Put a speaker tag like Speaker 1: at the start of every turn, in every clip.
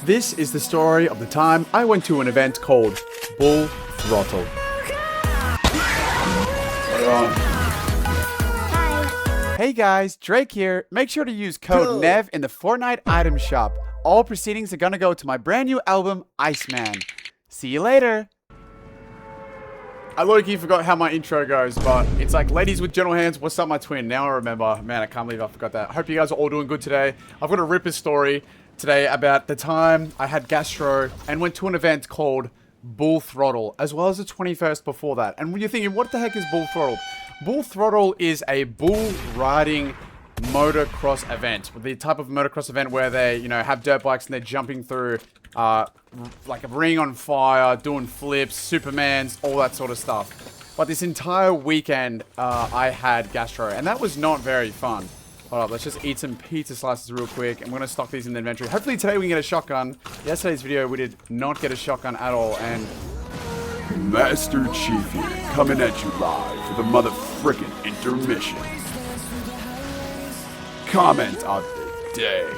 Speaker 1: This is the story of the time I went to an event called Bull Throttle. Hey guys, Drake here. Make sure to use code nNEV in the Fortnite item shop. All proceedings are gonna go to my brand new album, Iceman. See you later. I low-key forgot how my intro goes, but it's like, ladies with gentle hands, what's up my twin? Now I remember. Man, I can't believe I forgot that. I hope you guys are all doing good today. I've got a ripper story today about the time I had Gastro and went to an event called Bull Throttle, as well as the 21st before that. And when you're thinking, what the heck is Bull Throttle? Bull Throttle is a bull riding motocross event. The type of motocross event where they, you know, have dirt bikes and they're jumping through like a ring on fire, doing flips, Supermans, all that sort of stuff. But this entire weekend, I had Gastro, and that was not very fun. Hold up, let's just eat some pizza slices real quick. I'm going to stock these in the inventory. Hopefully today we can get a shotgun. Yesterday's video, we did not get a shotgun at all, and
Speaker 2: Master Chief here, coming at you live for the motherfrickin' intermission. Comment of the day.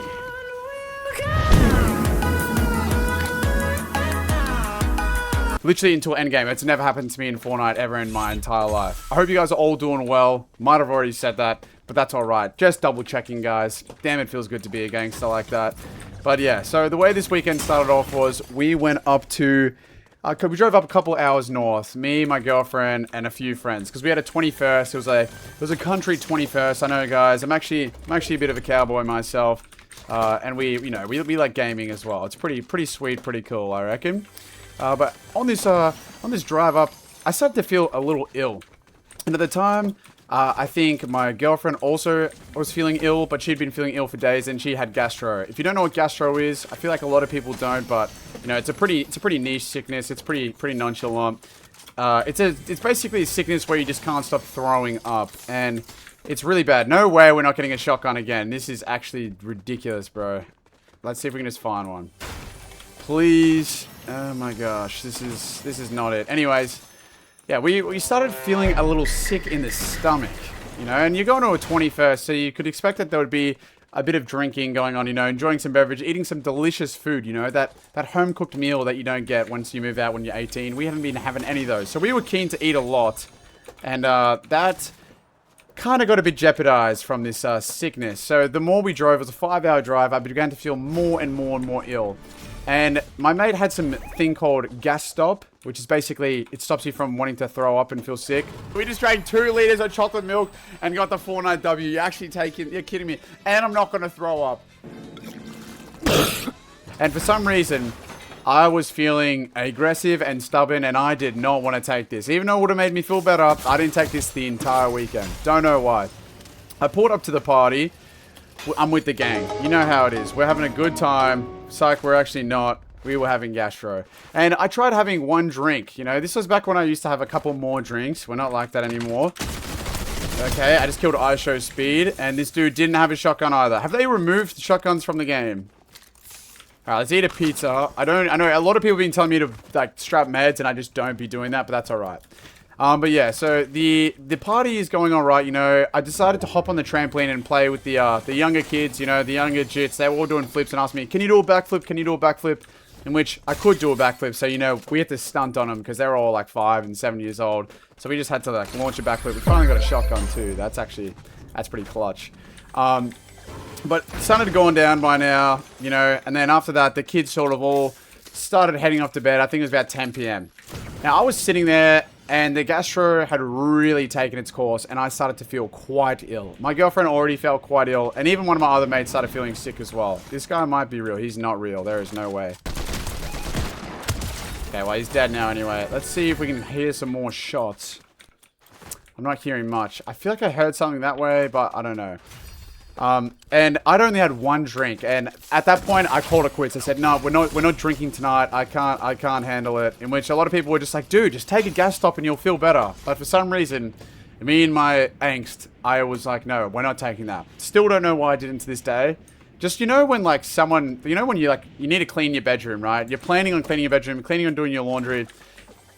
Speaker 1: literally until endgame. It's never happened to me in Fortnite ever in my entire life. I hope you guys are all doing well. Might have already said that, but that's alright. Just double checking, guys. Damn, it feels good to be a gangster like that. But yeah, so the way this weekend started off was we went up to... we drove up a couple hours north, me, my girlfriend, and a few friends, because we had a 21st. It was a country 21st. I know, guys. I'm actually a bit of a cowboy myself, and we like gaming as well. It's pretty sweet, pretty cool, I reckon. But on this drive up, I started to feel a little ill, and at the time, I think my girlfriend also was feeling ill, but she'd been feeling ill for days, and she had gastro. If you don't know what gastro is, I feel like a lot of people don't, but you know, it's a pretty niche sickness. It's pretty nonchalant. It's basically a sickness where you just can't stop throwing up, and it's really bad. No way we're not getting a shotgun again. This is actually ridiculous, bro. Let's see if we can just find one, please. Oh my gosh, this is not it. Anyways. Yeah, we started feeling a little sick in the stomach, you know, and you're going to a 21st, so you could expect that there would be a bit of drinking going on, you know, enjoying some beverage, eating some delicious food, you know, that home-cooked meal that you don't get once you move out when you're 18. We haven't been having any of those, so we were keen to eat a lot, and that kind of got a bit jeopardized from this sickness. So the more we drove, it was a 5-hour drive, I began to feel more and more ill. And my mate had some thing called Gastro, which is basically, it stops you from wanting to throw up and feel sick. We just drank 2 liters of chocolate milk and got the Fortnite W. You're actually you're kidding me. And I'm not going to throw up. And for some reason, I was feeling aggressive and stubborn, and I did not want to take this. Even though it would have made me feel better, I didn't take this the entire weekend. Don't know why. I pulled up to the party. I'm with the gang. You know how it is. We're having a good time. Psych, we're actually not. We were having gastro. And I tried having 1 drink. You know, this was back when I used to have a couple more drinks. We're not like that anymore. Okay, I just killed ISO Speed. And this dude didn't have a shotgun either. Have they removed shotguns from the game? Alright, let's eat a pizza. I know a lot of people have been telling me to, like, strap meds. And I just don't be doing that. But that's alright. But yeah, so the party is going on right, you know. I decided to hop on the trampoline and play with the younger kids, you know, the younger jits. They were all doing flips and asked me, can you do a backflip? Can you do a backflip? In which I could do a backflip. So, you know, we had to stunt on them because they were all like 5 and 7 years old. So we just had to like launch a backflip. We finally got a shotgun too. That's pretty clutch. But started going down by now, you know, and then after that, the kids sort of all started heading off to bed. I think it was about 10 p.m. Now, I was sitting there, and the gastro had really taken its course, and I started to feel quite ill. My girlfriend already felt quite ill, and even one of my other mates started feeling sick as well. This guy might be real. He's not real. There is no way. Okay, well, he's dead now anyway. Let's see if we can hear some more shots. I'm not hearing much. I feel like I heard something that way, but I don't know. And I'd only had 1 drink, and at that point I called it quits. I said, no, we're not drinking tonight. I can't handle it. In which a lot of people were just like, dude, just take a gas stop and you'll feel better. But for some reason, me and my angst, I was like, no, we're not taking that. Still don't know why I didn't to this day. Just, you know, when like someone, you know, when you like, you need to clean your bedroom, right? You're planning on cleaning your bedroom, planning on doing your laundry.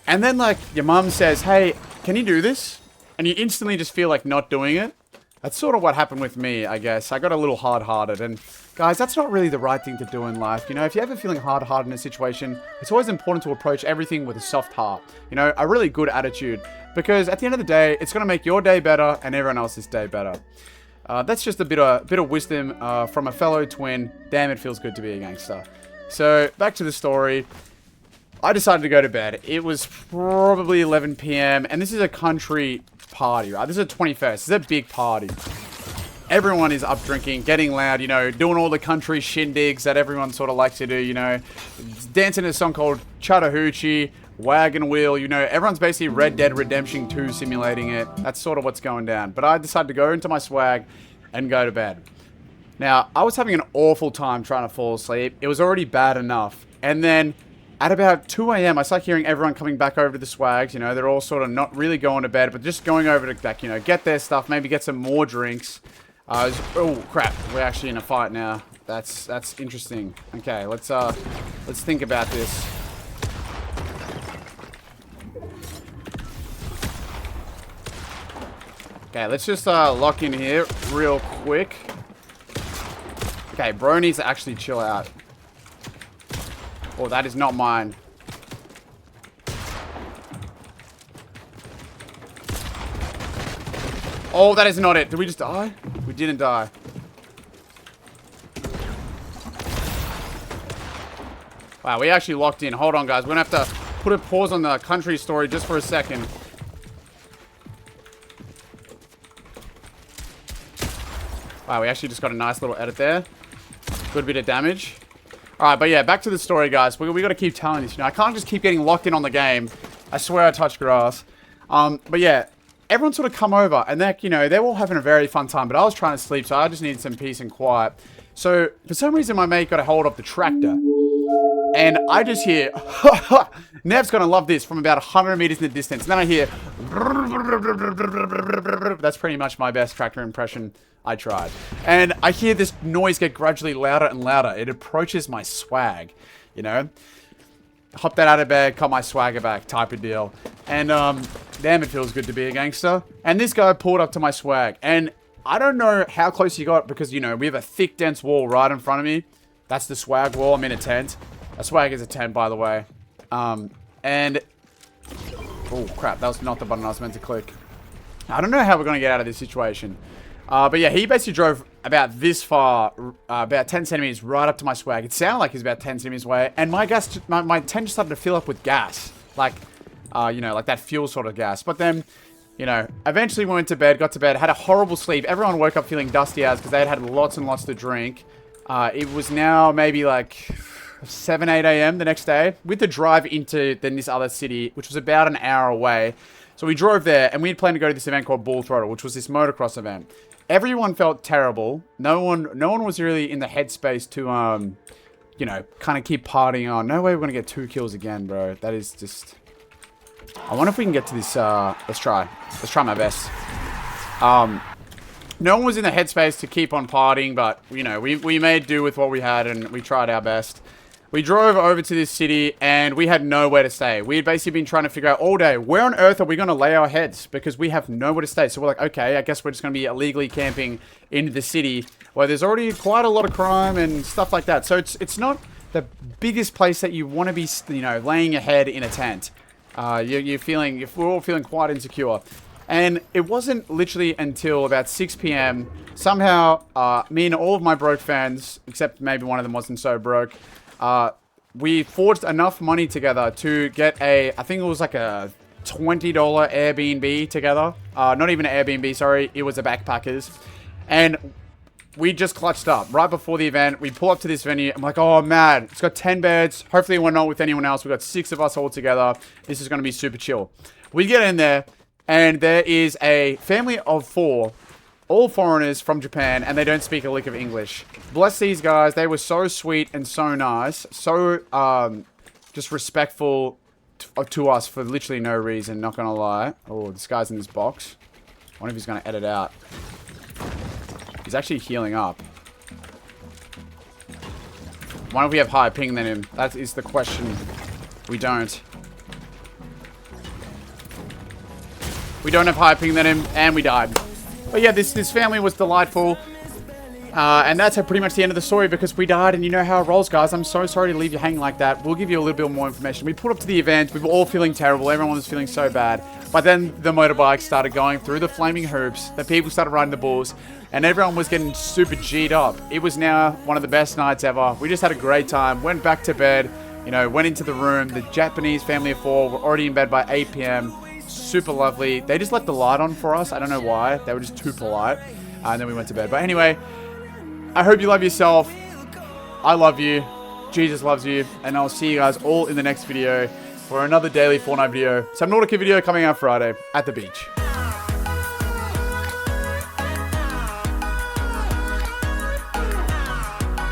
Speaker 1: And then like your mum says, hey, can you do this? And you instantly just feel like not doing it. That's sort of what happened with me, I guess. I got a little hard-hearted, and guys, that's not really the right thing to do in life. You know, if you're ever feeling hard-hearted in a situation, it's always important to approach everything with a soft heart. You know, a really good attitude, because at the end of the day, it's going to make your day better and everyone else's day better. That's just a bit of wisdom from a fellow twin. Damn, it feels good to be a gangster. So, back to the story. I decided to go to bed. It was probably 11 p.m. and this is a country party, right? This is a 21st. This is a big party. Everyone is up drinking, getting loud, you know, doing all the country shindigs that everyone sort of likes to do, you know. Dancing to a song called Chattahoochee, Wagon Wheel, you know. Everyone's basically Red Dead Redemption 2 simulating it. That's sort of what's going down. But I decided to go into my swag and go to bed. Now, I was having an awful time trying to fall asleep. It was already bad enough. And then at about 2 a.m., I start hearing everyone coming back over to the swags. You know, they're all sort of not really going to bed, but just going over to, like, you know, get their stuff, maybe get some more drinks. Oh, crap. We're actually in a fight now. That's interesting. Okay, let's think about this. Okay, let's just lock in here real quick. Okay, bro needs to actually chill out. Oh, that is not mine. Oh, that is not it. Did we just die? We didn't die. Wow, we actually locked in. Hold on, guys. We're going to have to put a pause on the country story just for a second. Wow, we actually just got a nice little edit there. Good bit of damage. Alright, but yeah, back to the story, guys. We got to keep telling this, you know. I can't just keep getting locked in on the game. I swear I touched grass. But yeah, everyone sort of come over, and they're, you know, they're all having a very fun time, but I was trying to sleep, so I just needed some peace and quiet. So, for some reason, my mate got a hold of the tractor. And I just hear, Nev's gonna love this, from about 100 meters in the distance. And then I hear, that's pretty much my best tractor impression. I tried. And I hear this noise get gradually louder and louder. It approaches my swag, you know. Hop that out of bed, got my swagger back, type of deal. And, damn, it feels good to be a gangster. And this guy pulled up to my swag. And I don't know how close he got because, you know, we have a thick, dense wall right in front of me. That's the swag wall. I'm in a tent. A swag is a tent, by the way. And... oh, crap. That was not the button I was meant to click. I don't know how we're going to get out of this situation. But yeah, he basically drove about this far, about 10 centimeters right up to my swag. It sounded like he's about 10 centimeters away. And my gas, my tent just started to fill up with gas. Like, you know, like that fuel sort of gas. But then, you know, eventually we went to bed, got to bed, had a horrible sleep. Everyone woke up feeling dusty as because they had lots and lots to drink. It was now maybe like 7, 8 a.m. the next day. We had to drive into then this other city, which was about an hour away. So we drove there, and we had planned to go to this event called Throttle, which was this motocross event. Everyone felt terrible. No one was really in the headspace to, you know, kind of keep partying on. No way we're going to get 2 kills again, bro. That is just... I wonder if we can get to this, let's try. Let's try my best. No one was in the headspace to keep on partying, but, you know, we made do with what we had, and we tried our best. We drove over to this city, and we had nowhere to stay. We had basically been trying to figure out all day, where on earth are we going to lay our heads? Because we have nowhere to stay. So we're like, okay, I guess we're just going to be illegally camping in the city, where there's already quite a lot of crime and stuff like that. So it's not the biggest place that you want to be, you know, laying your head in a tent. We're all feeling quite insecure. And it wasn't literally until about 6 p.m. Somehow, me and all of my broke friends, except maybe one of them wasn't so broke, we forged enough money together to get I think it was like a $20 Airbnb together. Not even an Airbnb, sorry. It was a backpackers. And we just clutched up. Right before the event, we pull up to this venue. I'm like, oh, man, it's got 10 beds. Hopefully we're not with anyone else. We've got 6 of us all together. This is going to be super chill. We get in there, and there is a family of 4, all foreigners from Japan, and they don't speak a lick of English. Bless these guys. They were so sweet and so nice. So, just respectful to us for literally no reason, not gonna lie. Oh, this guy's in this box. I wonder if he's gonna edit out. He's actually healing up. Why don't we have higher ping than him? That is the question. We don't. We don't have higher ping than him, and we died. But yeah, this family was delightful. And that's pretty much the end of the story because we died, and you know how it rolls, guys. I'm so sorry to leave you hanging like that. We'll give you a little bit more information. We pulled up to the event. We were all feeling terrible. Everyone was feeling so bad. But then the motorbikes started going through the flaming hoops. The people started riding the bulls, and everyone was getting super G'd up. It was now one of the best nights ever. We just had a great time. Went back to bed, you know, went into the room. The Japanese family of 4 were already in bed by 8 p.m. Super lovely. They just left the light on for us. I don't know why. They were just too polite. And then we went to bed. But anyway, I hope you love yourself. I love you. Jesus loves you. And I'll see you guys all in the next video for another daily Fortnite video. Subnautica video coming out Friday at the beach.